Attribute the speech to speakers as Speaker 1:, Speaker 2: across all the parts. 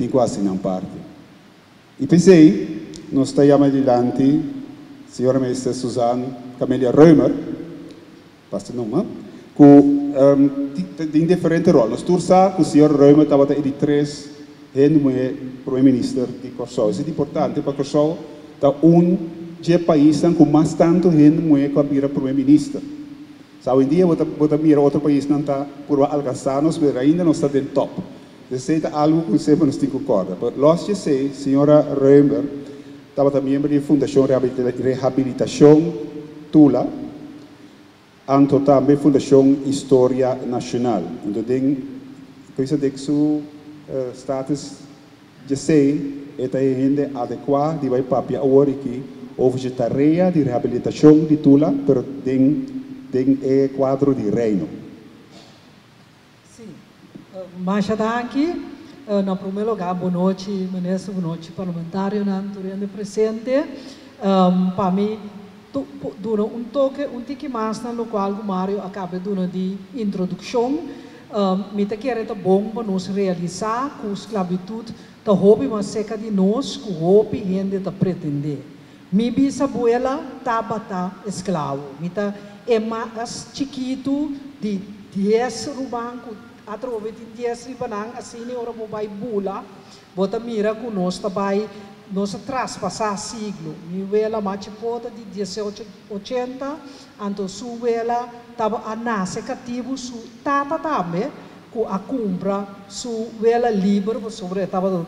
Speaker 1: tem quase não parte. E pensei, nós estamos adiante, senhora ministra Suzanne Camélia Reumer, basta não, com tem diferente rol. Nós torçamos que o senhor Reumer estava de 3 mulher primeiro-ministro de Corsol. Isso é importante para Corsol, está de país com mais tanto mulher que vira primeiro-ministro. Hoje em dia, vou mirar outro país não está por alcançar, mas ainda não está dentro do top. Isso é algo que você não tem concorda. Mas nós já sei, senhora Reumer, estava também membro da Fundação Reabilitação Tula, e também Fundação História Nacional. Então, coisa de que o status já sei, é ainda adequado de vai papia agora aqui, houve tarefa de reabilitação de Tula, mas tem quadro de reino.
Speaker 2: Sim. Mas aqui, na primeiro lugar, boa noite, ministro, boa noite, parlamentário, durante presente. Para mim, durante toque, tique mais no qual o Mário acaba de introdução, me te quer é bom para nos realizar com a esclavitud, da hobby mas seca de nós, com hobby gente da pretender. Mi bisabuela tabata esclavo, me ta mas chiquito de 10 rubanco, através de 10 ribanang, assim ora mo vai bula, bota mira com nós vai nós traspassar siglo. Mi vela machipota de 1880, anto su vela tava a nasce cativo su tata também, com a compra su vela livre sobre tava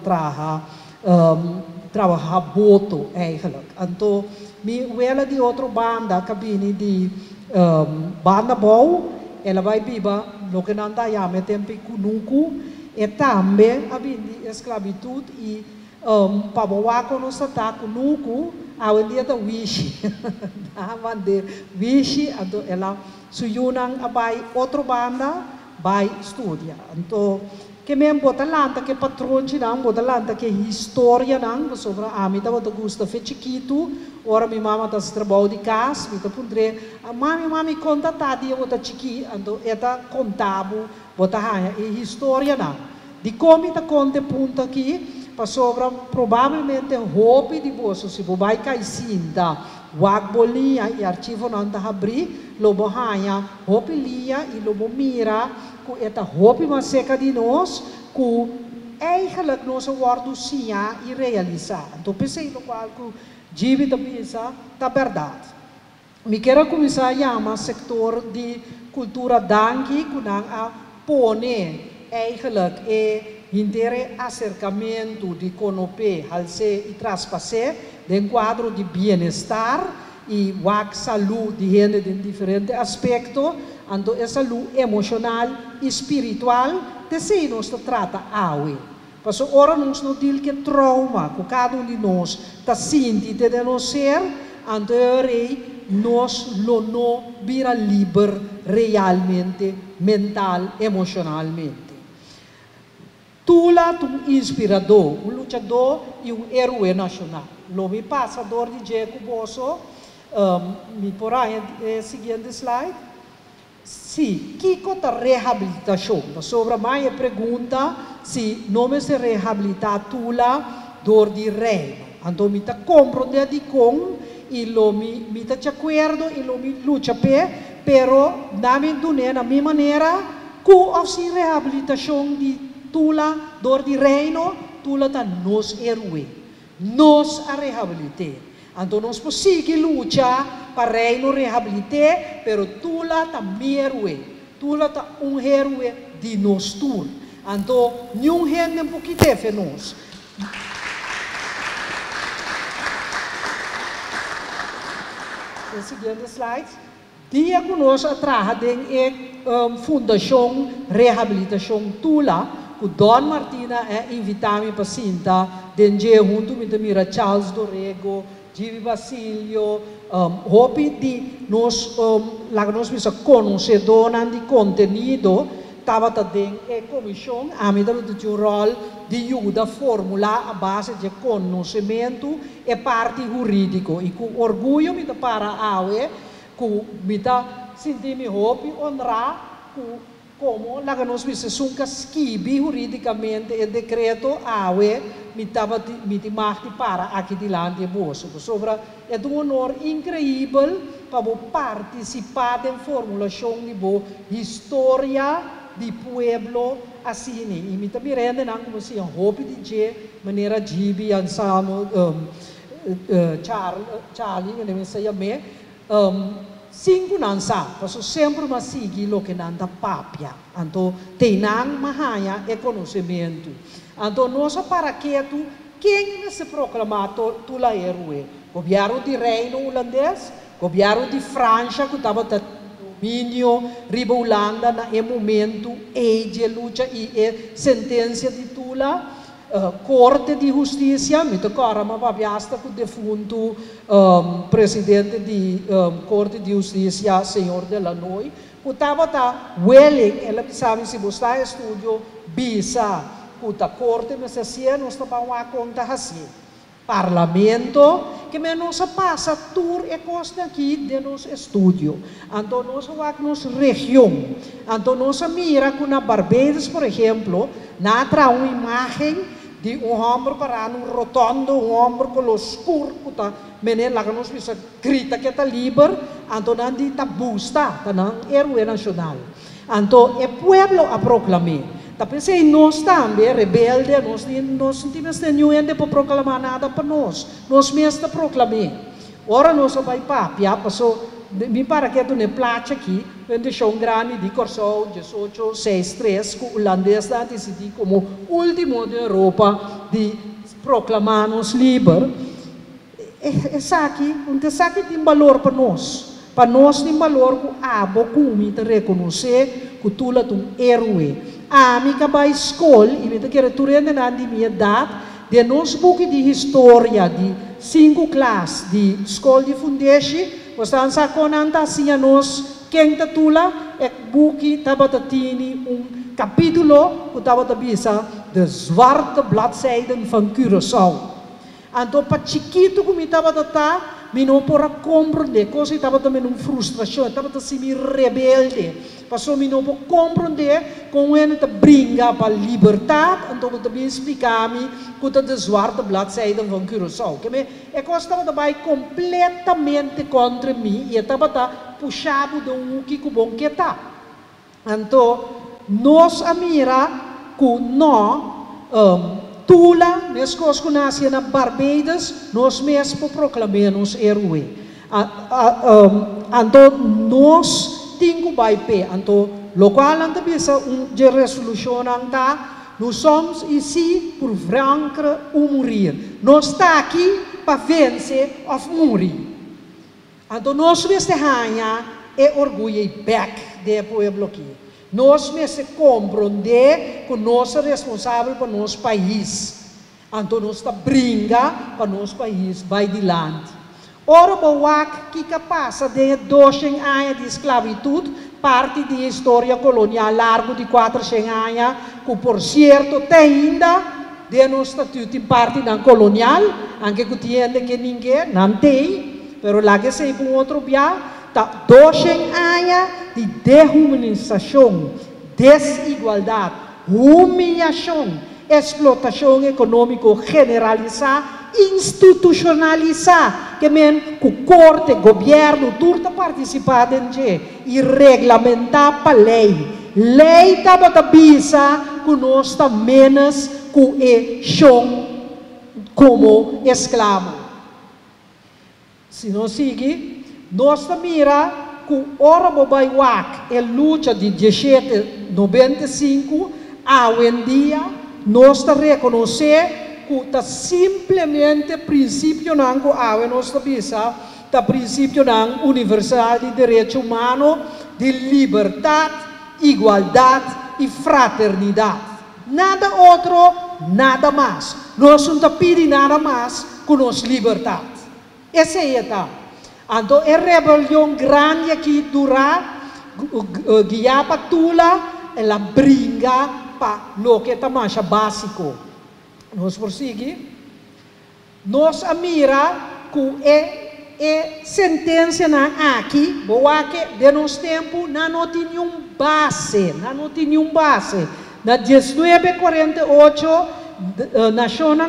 Speaker 2: trabalhar boto eigenlijk. Anto mi vela de outra banda, cabine de banda bom, ela vai viva no que não dá já tempo kunuku, e também a de esclavitud e para o que nós está kunuku, a dia da wish, da banda wish, então ela suyunang abai outra banda, vai estudar. Então que mesmo bota lanta que patrão não bota lanta que história não sobre a mim tava gosta fe chiquito ora minha mama tá trabalho de casa me tá pondre a mami conta tá dia bota chiqui ando eta contabo bota hanya e história não de como tá conta ponto aqui para sobre provavelmente hobby de você se vai cair cinta wag bolinha e arquivo não tá abrir lobo hanya hobby lia e lobo mira ku eta hopi mas seca de nós, ku eigenlijk nós awardo sia e realizar. Então pensei no qual ku jibi da pensa tá verdade. Me quero começar a chamar sector de cultura danki ku nang a pone eigenlijk intere acercamento de conope halse e traspasse den quadro de bem-estar e wak saúde de gente de diferentes aspectos. Ando essa saúde emocional e espiritual, se nós trata awe. Passo ora nós não diz que trauma, que cada de nós está sentindo de nós ser, ando rei nós não vira livre realmente, mental, emocionalmente. Tula um inspirador, um lutador e um herói nacional. Lomi passador de Jeco Bosso, me porá seguinte slide. Sim, que conta reabilitação? Sobre a minha pergunta, se não se reabilitar tula dor de reino. Então, me está compreendendo de com e me está de acordo e me luta pé, pero na minha maneira, com a reabilitação de tula dor de reino, tula está nos herói, nos a reabilitar. Então, nós podemos lutar para reino reabilitar, pero tula também herói. Tula tá herói de nós tur. Então, nenhum gente nem pouquinho de nós. O seguinte slide. Dia que nós trabalhamos em Fundação Reabilitação Tula, que Don Martina é invitado para sentar, dentro junto com Mira Charles Dorrego, Givi Basilio, hopi de nós precisamos conhecer dona de conteúdo, estava também a comissão, a medida de rol de ajuda a formular a base de conhecimento e parte jurídico. E com orgulho me para a AUE, com me sentir-me hopi honrar com como lá que nós vimos um casquibi juridicamente o decreto AWE me marque para aqui de lá de bolso. Sobre é um honor incrível para participar da formulação de história do pueblo assim. E me também rende não como se hope de dizer maneira Gibi Ansamo Charlie que nem sei me 5 nansa, paso sempre masigi lo que nanda papia, anto tenang mahaya e conhecimento. Anto nossa paraqueto, quem se proclamato tula erue? Governo de Reino Holandês, governo de França que estava domínio riba Holanda na momento de luta e sentença de tula. Corte de Justiça, me tocou uma babiasta com o defunto presidente da Corte de Justiça, senhor Delanoy, que estava willing, ela sabe se você estúdio, bisa, que a Corte, mas assim, nós estamos a conta assim. Parlamento, que menos passa tour e costa aqui de nos estúdio. Então, nós vamos na região. Então, nós mira com na Barbados, por exemplo, na uma imagem de homem parado rotondo, homem com o escuro, que lá nós vimos grita que está livre, então não está busta, não herói nacional. Então, o pueblo a proclamar. Tapi se nós também rebelde, nós não temos nenhum para proclamar nada para nós mesmos proclamar. Ora nós vai papia, passou me para que tu ne placa aqui, quando show grande de Corsol, 1863, que o holandês está decidido como último da Europa de proclamar-nos livres. Essa aqui, tem valor para nós. Para nós tem valor que a boca te reconhecer que tu é um herói. A minha vai escola, e me quero tu rende na minha idade, de nós book de história de 5 classes de escola de fundação. Você está conando assim a nós, quem está tula, é book estava tini capítulo que estava bisa de zwarte bladzijden van Curaçao. Então, para chiquito como estava me não pora compreender, coisa estava também frustração, estava assim rebelde. Passou me não pora compreender como ele te brinca para liberdade, então eu também explicar-me que está de zwarte bladzijden van Curaçao. Que é coisa estava completamente contra mim e estava puxado de que bom que está. Então, nós amira que nós Tula, nós que nasce na Barbados, nós mesmos proclamamos herói. Então, nós temos que então, local bisa de resolução nós somos ici por vaincre ou morrer. Nós estamos aqui para vencer ou morrer. Então, nós mesmos é orgulho e back do povo aqui. Nós mesmos compreender que nós somos responsáveis por nosso país. Então, nós estamos brincando para nosso país vai adiante. Ora, o que passa de 200 anos de esclavitud, parte da história colonial largo de 400 anos, que, por certo, tem ainda de nosso estatuto em parte da colonial, anche que tiende que ninguém não tem, mas lá que se para outro dia, 200 anos de dehumanização, desigualdade, humilhação, explotação econômica generalizada, institucionalizada, que o corte, governo, tudo participado e regulamentar para lei. Lei estava a pensar que nós estamos menos que chão como escravo. Se não seguir, nós mira que ora vai é luta de 1795 a hoje em dia nós reconhecer que está simplesmente princípio não que nós bisa está princípio não universal de direito humano de liberdade, igualdade e fraternidade. Nada outro, nada mais. Nós não pedimos nada mais que nossa liberdade. Essa é a então, a rebelião grande aqui dura, guia para tula, ela brinca para o que é mais básico. Nós prosseguimos. Nós mira que é sentença na aqui, boa que de nos tempo não tem nenhum base, não tem nenhum base. Na 1948, Nações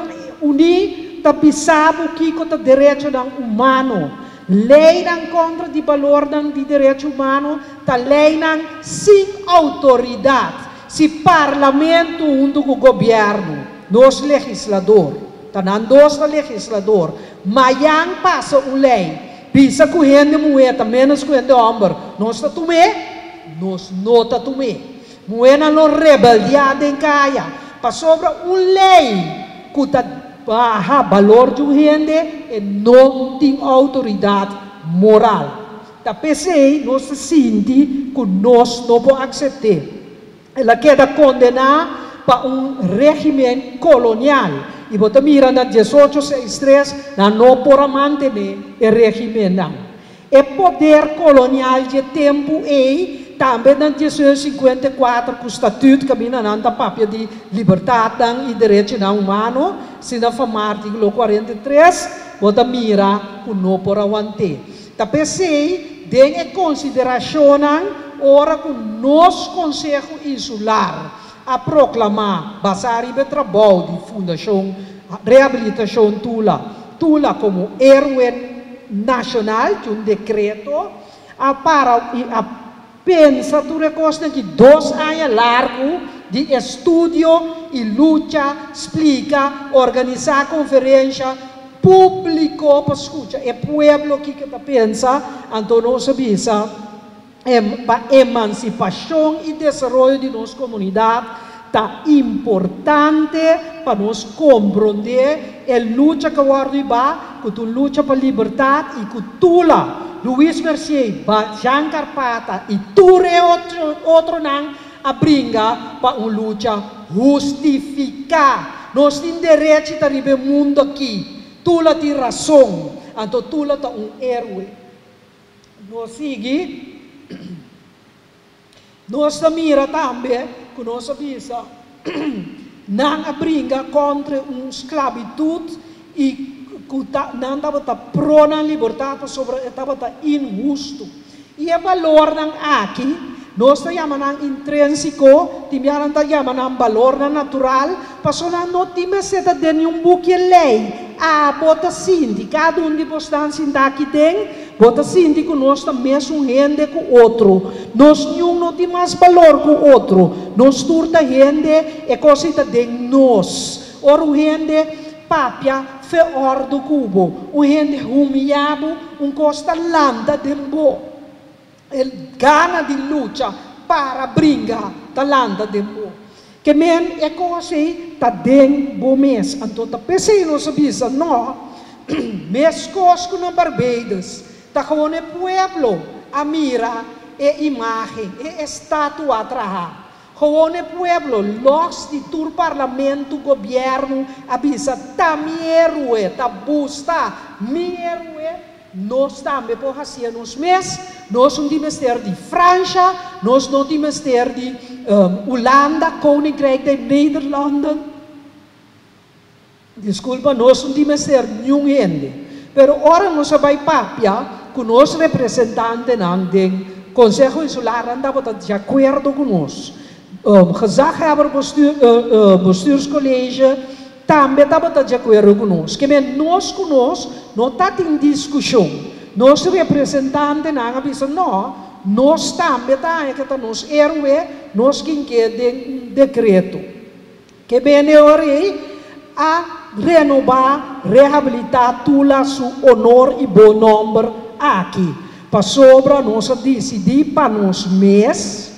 Speaker 2: Unidas tapisava que o direito humano, lei não contra de valor de direito humano, tá lei não sem autoridade, se parlamento do governo, nos legislador, tá não dos legislador, mas yang passa lei, pisa correndo moeda menos correndo homem, nós tá tomé, nós não tá tomé. Moena no rebeldia em caia, para sobre lei que tá valor de gente e não tem autoridade moral. Da pensei, nós se sente que nós não podemos aceitar. Ela queda condenar para regime colonial. E você mira na 1863, não pode manter o regime não. O poder colonial de tempo também em 1854, com o Estatuto que na papel de liberdade e direito humano, se não for artigo 43, você mira que não pode aguentar. Também sei, em consideração, ora que o nosso Conselho Insular a proclamar basari de trabalho de Fundação Reabilitação Tula como héroe nacional de decreto para pensa tu recosta que 2 anos largo de estudo e luta, explica, organizar conferência, publicou para escutar. É pueblo que pensa, então nós sabemos, para emancipação e desenvolvimento de nossa comunidade, tá importante para nós compreender a luta que que tu luta para a liberdade e que tu lá Luiz Mercier, Jean Carpata e tudo outro não abringa para uma luta justificar. Nós temos direito de arribar ao mundo aqui. Tu lá tem razão. Então tu lá é héroe. Nós seguimos. Nós mira também que nós sabemos não abringa contra uma esclavitud e não estava prona liberdade sobre estava injusto e o valor não aqui nós chamamos intrínseco chamamos valor natural passou não temos de nenhum buque lei bota sim cada de vocês está aqui dentro bota sim que nós estamos um gente com outro nós não temos mais valor com outro nós turta gente é coisa de nós ora gente papia fe ordo cubo, o gente humilhado, costa landa dembo, el gana de luta para brincar da landa dembo. Que men é coisa tá den bo mês, então tá pensei não sabia não, mês cosco na Barbados, tá com o pueblo, a mira e imagem, e estátua atrás. Como o pueblo, los de tu parlamento, governo, avisa, tá mi héroe, tá busta, mi héroe, nós também por fazer nos mês, nós não temos ter de França, nós não temos ter de Holanda, Koninkrijk de Nederlanden. Desculpa, nós não temos ter nenhum gente. Pero ora nós vai papia, com os representantes do Conselho Insular, andava de acordo conosco. Gezaghebber bestuurscollege também estava de acordo conosco. Que nós não está em discussão. Nós representantes não dizem não, nós também está nos héroe, nós quem quer decreto. Que bem a renovar, reabilitar tula su honor e bom nome aqui. Para sobra nós decidir para nos mês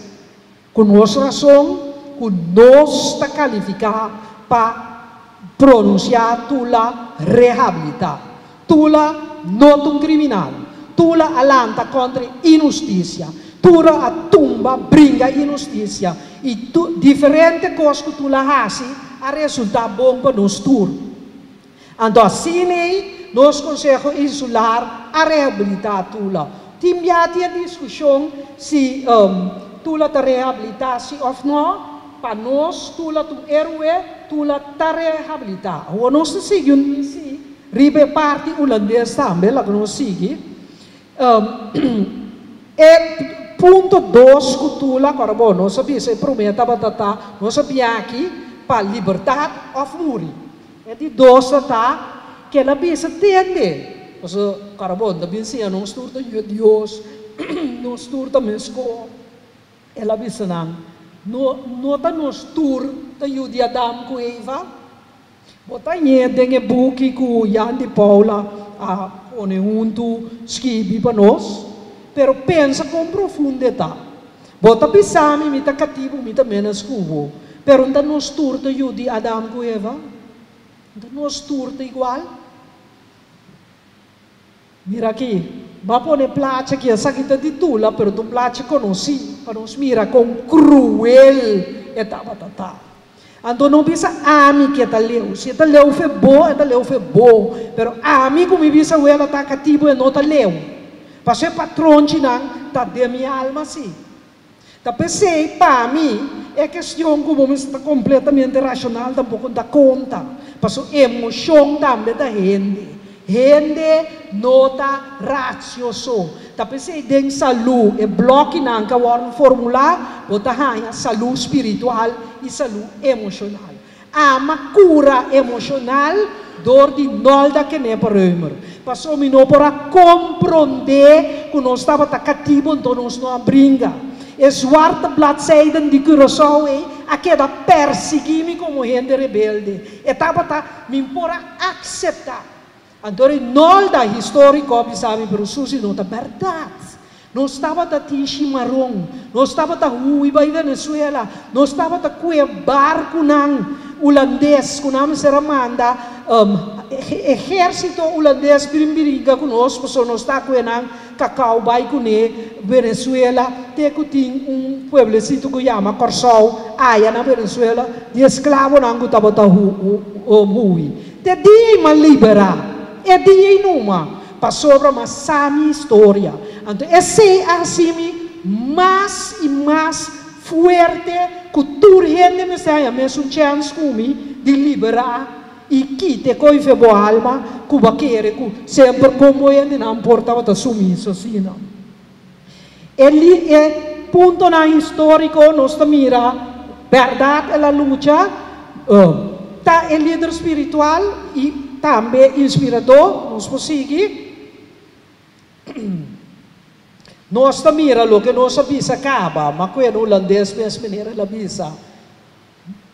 Speaker 2: com nossa razão, com nós está qualificado para pronunciar tula reabilitar. Tula não um criminal. Tula alanta contra injustiça. Tula a tumba brinca injustiça. E diferente coisas que tula faz, a resultar bom para nós tur. Então assim, nós Conselho Insular a reabilitar tula. Tinha discussão se tula ta reabilitar se of não, para nós tula tu héroe, tula ta reabilitar. O nós seguimos ribe parte holandês também, lá que nós seguimos. E ponto 2, cultura, agora, bom, nós sabíamos, se prometa, nós sabíamos aqui, para liberdade ou morrer. É de 2, que ela bisa tende. Porque, agora, bom, também se não estuda Deus, não estuda mesmo, ela bisa não está no estudo, está de Adam com Eva, bota tem book com Jan de Paula, a junto, escrevi para nós, pero pensa com profundidade. Bota pisami, mita cativo, mita menos cubo, pero não está no estudo de Adam com Eva, não está no estudo igual. Mira aqui. Ma pone place che sa che ti tula per tu place conosci, para nos mira con cruel e tabatata. Ando non bisa ami che ta leu, se ta leu fe bo, e ta leu fe bo, pero ami come bisa uela ta cattivo e non ta leu. Pa se patronci nan ta de mi alma si. Ta pensei pa mi é questão como me está completamente racional, tampouco dá conta. Pa so emoção também da gente. Gente nota racioso. Tapi se deng salu e bloque nang kawan formula, bota hanya salu spiritual e salu emocional. Ama cura emocional door die nolda que ne parumer. Passou me não para compreender que nós estava cativo então nós não brinca. E zwarte bladzijden die Curaçao aquela persegui-me como gente rebelde. E estava me para aceitar. Então, nós da histórica, sabe, para o Susi, não é verdade. Não estava da Chimarrão, não estava da Rui, vai Venezuela, não estava da barco holandês, que não se manda, exército holandês, brinca conosco, porque não está com cacau, vai com Venezuela, tem pueblecito que chama Corsol, aí na Venezuela, de escravo não estava da Rui. Te dia liberar. É dia numa para sobre uma sami história. Então esse assim mais e mais forte cultura gente me sai mesmo chance comigo de liberar e quite coi fe boa alma cuba querer sempre como ele não importava da sumiço assim não. Ele é ponto na histórico nós mira verdade ela luta tá é líder espiritual e também inspirador, nos consegue. Nós mira lo que nós bisa acaba, mas quando o holandês mesmo a bisa.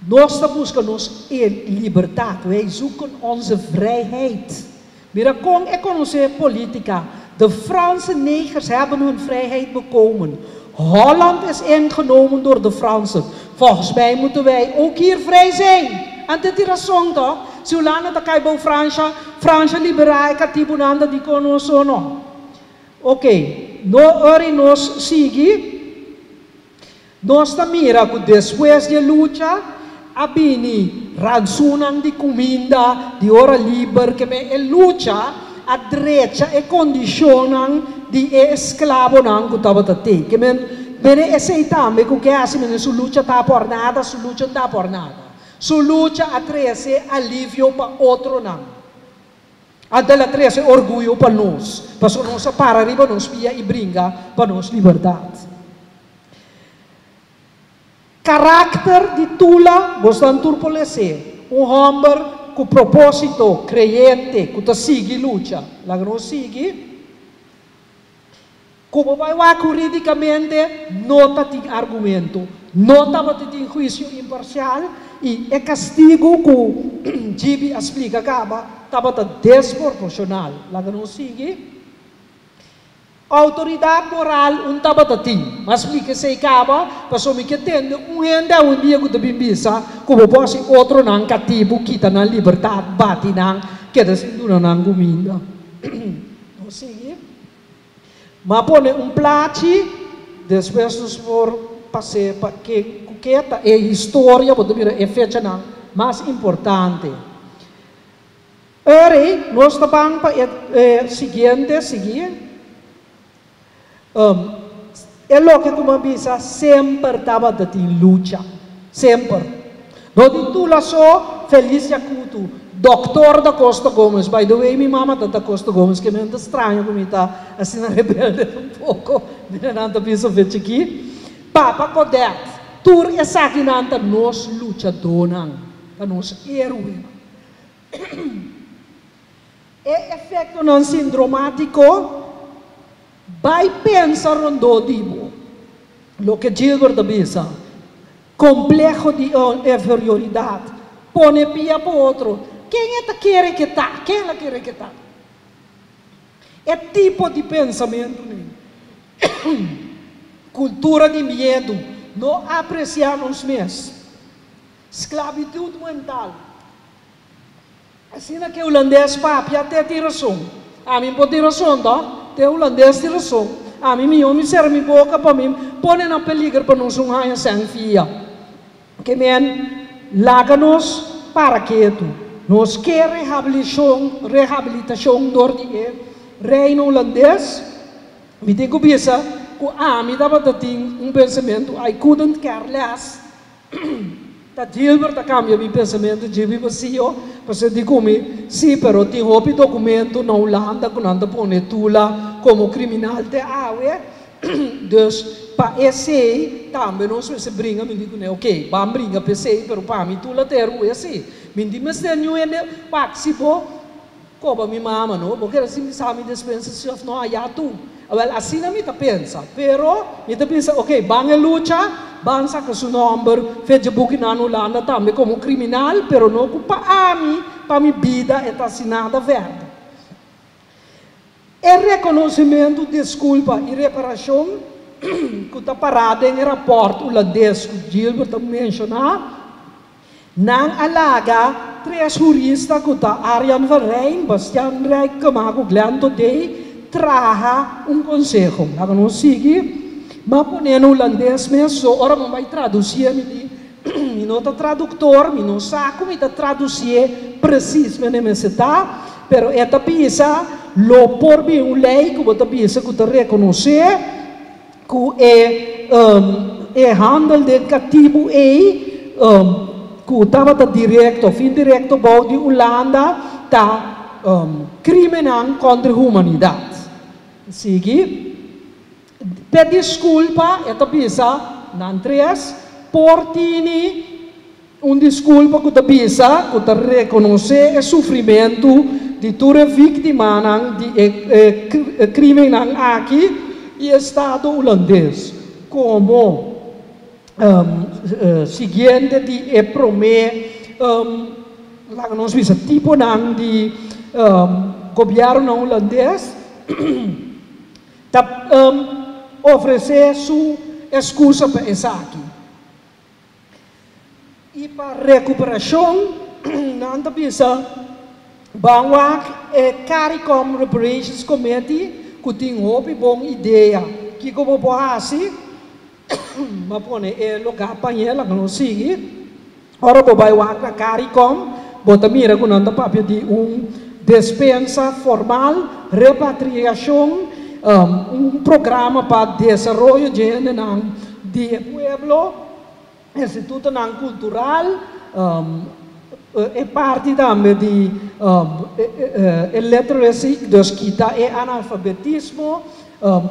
Speaker 2: Nós buscamos liberdade, wij zoeken onze vrijheid. Mira, com economische politica, de Franse negers hebben hun vrijheid bekomen. Holland is ingenomen door de Fransen. Volgens mij moeten wij ook hier vrij zijn. En dit is razão toch? Se o lana da caibo França liberar cativo nada de conosco não. Ok, nós sigue, nós mira que depois de luta, abini ransunan de comida, de hora livre, que me luta a direita e condicionam de escravo não que estava até, que me aceitam que assim se luta tá por nada, se luta tá por nada. Su lucha atrese alivio para outro não. Ela atrese orgulho para nós. Para nós para arriba nos pia e brinca para nós liberdade. Caráter de tula, gostam turpolecer. Homem com propósito, creyente, que te sigue lucha. Lá que nós sigue. Como vai lá juridicamente, nota tem argumento. Nota tem juízo imparcial. E é castigo que Gibi explica acaba, estava desproporcional. Lá que não sigue. Autoridade moral não estava assim. Mas explica se acaba, passou me que tem um dia que também bisa, como pode outro não cativo, quita na liberdade, bate não, que da cintura não comida. Não sigue. Mas põe plate, depois nos for passar para que é história, é fecha não, mais importante. Ora, nós estamos para seguir. É o que como bisa sempre estava em luta, sempre. Não de tu lá só feliz jacuto, Doctor da Costa Gomes, by the way, minha mama da Costa Gomes, que me anda estranho como está assim na rebelde pouco, de nada pensa ver aqui. Papa Codet, tur essa aqui nanta nos lutadores, para nós heróis. É efeito não sindromático, vai pensar rondo dibo, lo que Gilbert avisa, complexo de inferioridade, pone pia para outro. Quem é que quer que tá? Quem ela quer que tá? É tipo de pensamento, né? Cultura de medo, não apreciamos mesmo. Esclavitud mental. Assim que o holandês papi até tem razão. A mim pode ter razão, tá? Tem holandês tem razão. A mim me homem serve minha boca para mim, põe na peligro para nós não ganhar sem fia. Que men, laga-nos para quieto. Nós quer reabilitação do reino holandês. Me digo bisa, que me dava pensamento, I couldn't care less. Tá Gilbert a cambia meu pensamento, Gilbert vazio, porque digo-me, sim, pero tem outro documento na Holanda, que não põe tula como criminal de awe. Dus, para esse, também nós se brinca, me digo, ok, vamos brincar para esse, pero para mim tula ter o esse. Me digo, mas tenho ele, participo, como minha mama, não? Porque assim, sabe, dispensa se não há tu. Well, assim não me pensa, pero me pensa, ok, vamos luta, vamos sacar seu nome, Facebook na Holanda também como criminal, pero não para minha vida é assinada verde. É reconhecimento, desculpa e reparação que está parado em rapport holandês que Gilbert mencionou. Nang alaga, 3 juristas que está Arjan Verheyen, Bastian Rijk, Kamago Glenn Today, traha conselho. Laga não sigue, mas ponendo holandês mesmo, ora não vai traduzir, me não está tradutor, me não sabe como está traduzir precisamente nesse tá, pero esta pisa, lo por bem uma lei que você pisa que está reconhecer, que é handel de cativo que estava direto, fim direto, bom de Holanda, tá criminal contra a humanidade. Sigue. Pede desculpa, esta pisa, não três, portini, desculpa que está pisa, que está reconhecer o sofrimento de toda vítima de crime aqui e Estado holandês, como seguinte de prometer nós vimos tipo de governo holandês oferecer sua excusa para isso aqui e para recuperação não pensa Bangwak CARICOM Reparations Committee que tem uma boa ideia que como pode mas pone lugar para ela não sigue ora vai na CARICOM bota mira com anda papel de dispensa formal repatriação programa para desenvolvimento de pueblo instituto cultural é parte também de literacy dus kita analfabetismo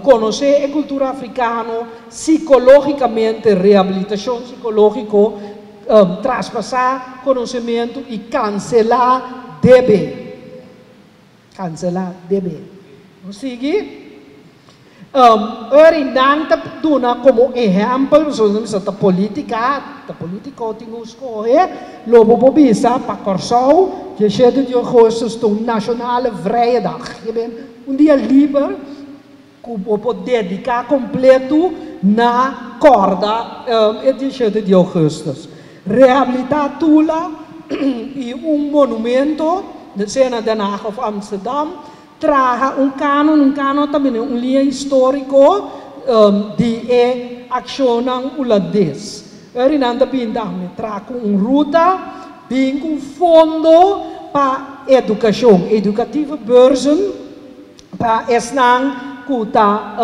Speaker 2: conhecer a cultura africana psicologicamente, reabilitação psicológica, traspassar conhecimento e cancelar deve. Cancelar deve. Não sigue? Nanta duna como exemplo, a política tem que escolher, logo por bisa, para Corsau, que é de agosto, nacionale vrijdag. Dia livre, que pode dedicar completo na corda edição de agosto. Reabilitar Tula e monumento de cena de Haag of Amsterdam, traga canon também linha histórico de ação holandês. Erinanda pindame traga ruta, com fundo para educação, educativa beurzen, para esnang kuta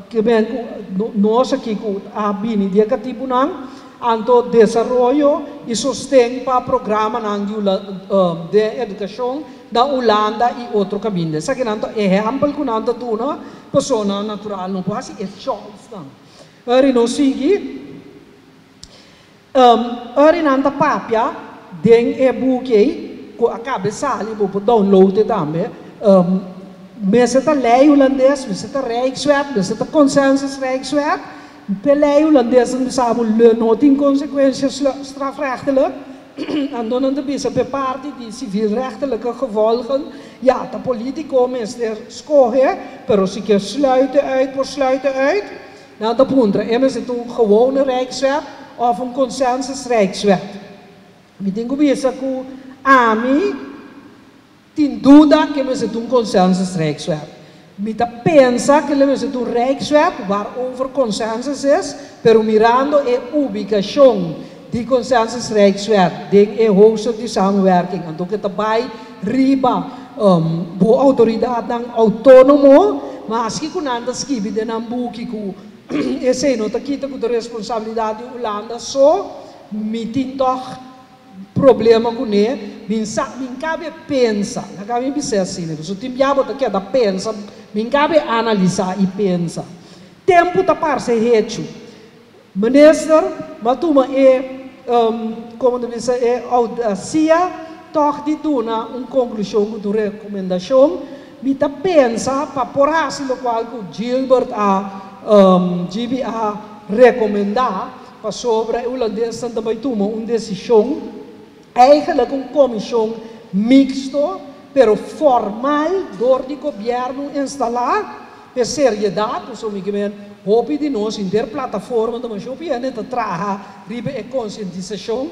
Speaker 2: que ben nós aqui a bini dia katipunang anto desarrollo e sostém para programa de educação da Holanda e outro caminho. Essa que nanto exemplo que nanto tuna pessoa natural não pode é choice não. Ari não sigue. Ari nanto papia den e buque que acaba sali vou download também. Mas está lei holandês, mas está rijkswet, mas está consensus rijkswet. De lei holandês não sabe não tem consequências strafrechtelijk. En dan aan de beste parte die civielrechtelijke gevolgen. Ja, de politico mensen schogen, maar als ik sluiten uit. Nou, dat punt, is het een gewone rijkswet of een consensus rijkswet. Ik denk dat AMI tem dúvida que nós temos consensus rijkswet. Mita pensa que nós temos rijkswet waarover consensus is, pero mirando a ubicação de consensus rijkswet, de hoogste de samenwerking. En ook het daarbij riba boa autoridade autônomo, mas que quando anda escrever de nambuki ku esse não tá quita com a responsabilidade de Holanda só mitin toch problema com ele, min cabe pensa, não cabe pensar assim, né? Se o tempo já bota que da pensa, min cabe analisar e pensa. Tempo tá parse hecho. Minister, matuma como deve ser audácia, toch de duna conclusão do recomendação, me tá pensa para por assim lo qual que Gilbert GB a recomendar para sobre o holandês também toma decisão, eigenlijk comissão mixto, pero formal door die governo instalar, per seriedade, so me gemen hopi de nós inter plataforma da hopi net te traga ribe e conscientização,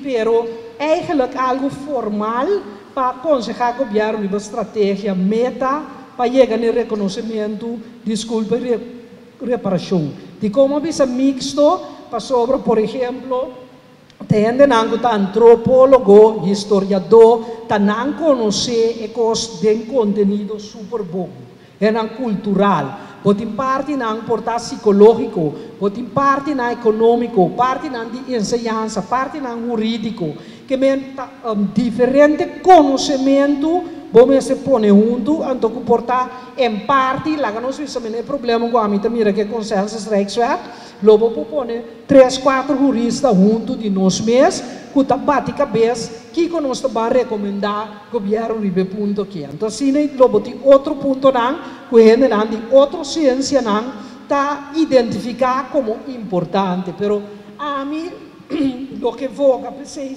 Speaker 2: pero eigenlijk algo formal para aconselhar o governo ribe estratégia meta para chegar no reconhecimento, desculpa e reparação. De como bisa mixto para sobre, por exemplo, tem antropólogo, historiador, não conhece e cos de conteúdo super bom, é cultural. Pode parte não portar psicológico, pode parte não econômico, parte não de ensinança, parte não jurídico, que men diferente conhecimento, vamos se pôr junto, então portar em parte, lá que nós vemos o problema com a mim, mira que consensus rijkswet, logo pôr 3, 4 juristas junto de nós mesmos, que tá bate cabeça, que nós vai recomendar governo ribe ponto que. Então assim, logo tem outro ponto não, que gente não de outra ciência não, tá identificar como importante, pero a mim lo que voga pensei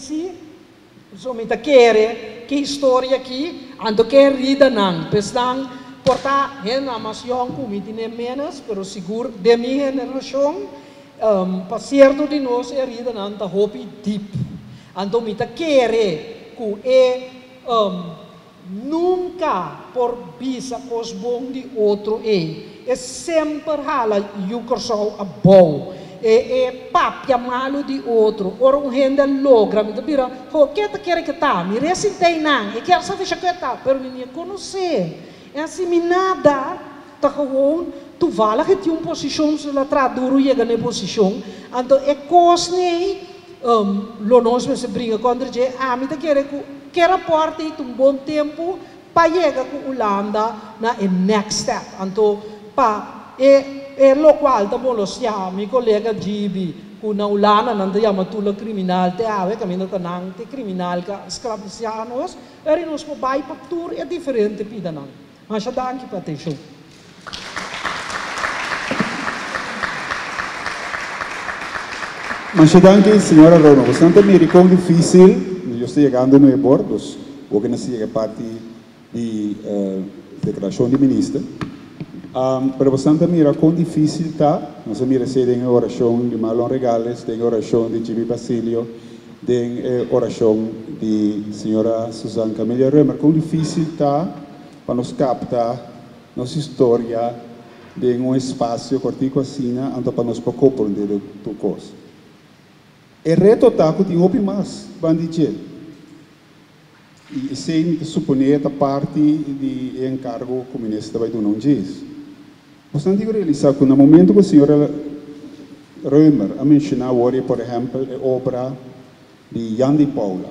Speaker 2: somente quer que história aqui ando que rida não pesang portar a nação como tem menos pero seguro de minha geração para certo de nós é rida não tá hopi deep ando me quer que nunca por visa cos bom de outro é sempre hala you corso a bom papia malo de outro, ora gente logra, me dira, o que te quer que tá, me recitei não, e quero saber que tá, pero me conhecer, é assim me nada, tá gewoon, tu vala que tem posição se la traduro chega na posição, então é cosne, lo nós me se brinca contra je, me te quer aporte um bom tempo para chegar com Holanda na next step, então e lo qual também lo siamo, mi collega Gibi, que na Holanda não tem uma tula criminal, te ave caminho da não te criminal que escravicianos, e nós por vai para tour é diferente pida não, mas já dá aqui para atenção.
Speaker 1: Mas danke, senhora Rono, bastante me rico difícil, eu estou chegando no aeroporto, o que não se é parte de declaração de ministro. Pero bastante mira com difícil tá, nós mira se tem oração de Marlon Regales, tem oração de Jimmy Basilio, tem oração de senhora Suzanne Camélia Römer, com difícil tá para nos captar nossa história de espaço cortico assim, então para nos compreender tudo coisa. E reto tá que tem outro mais, bandiche. E sem suponer a parte de encargo que o ministro vai dar um dia. Bastante realizar que no momento que a senhora Reumer a mencionar hoje, por exemplo, a obra de Jan de Paula,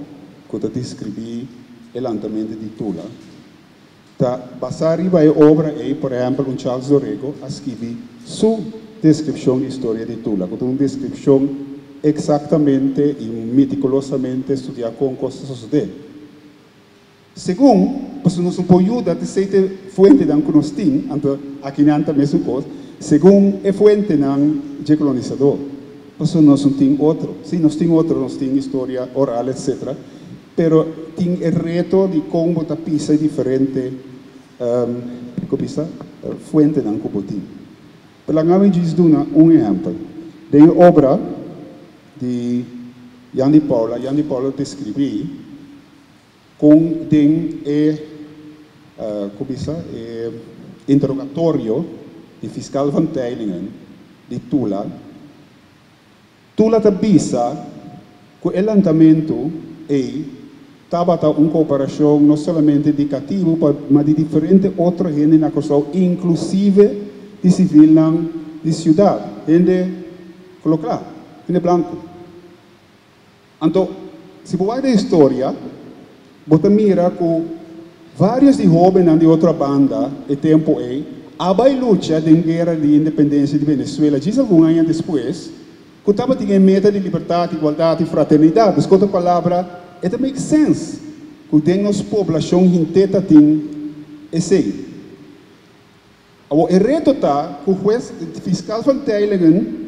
Speaker 1: que descreve o lançamento de Tula. Basado na obra, por exemplo, Charles Dorrego escreve sua descrição da história de Tula, com uma descrição exatamente e meticulosamente estudada com coisas suceder. Segundo, porque nós não podemos ajudar a ser fonte da que nós temos, então aqui não é a mesma coisa, segundo a fonte do colonizador, porque nós não temos outro. Sim, nós temos outro, nós temos história oral, etc. Pero tem o reto de como a pisa diferente fonte da que temos. Pela ngami diz um exemplo. Tem a obra de Jan de Paula descreve com interrogatório de fiscal van Teylingen de Tula. Tula avisa que o lançamento estava uma cooperação não somente educativa, mas de diferentes outras gente na questão, inclusive de civil de cidade, gente colocada, gente branco. Então, se você vai da história, você mira que vários de jovens de outra banda, e tempo a luta da guerra de independência de Venezuela, diz alguns anos depois, que estava tendo meta de liberdade, igualdade e fraternidade. Escuta a palavra, it makes sense. Que tem nossa população inteira tem esse. O reto está que o juiz fiscal van Teylingen,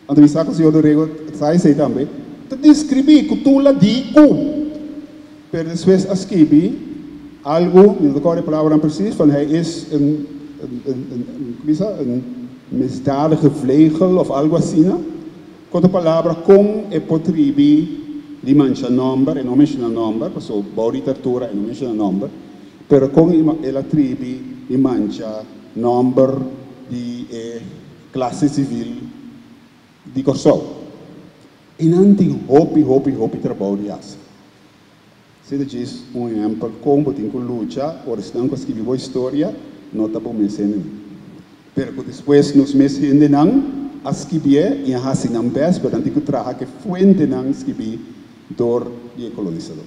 Speaker 1: a administração do senhor Dorrego, sai também, descreve que Tula digo. Pero depois escreve algo, não recordo a palavra precisa, ele é misdadige vlegel ou algo assim, com a palavra com é potribi de mancha number, e não menciona number, porque o boa literatura não menciona number, pero com ela tribi de mancha number de classe civil de Kosovo. E não tem hopi trabalho de asa. Se diz exemplo, como tem que lutar, ou se não conseguir boa história, não está bom mencionar. Pero depois nos mencionamos não, escrever e assim não best, pero tem que trabalhar que fonte não escrever dor de colonizador.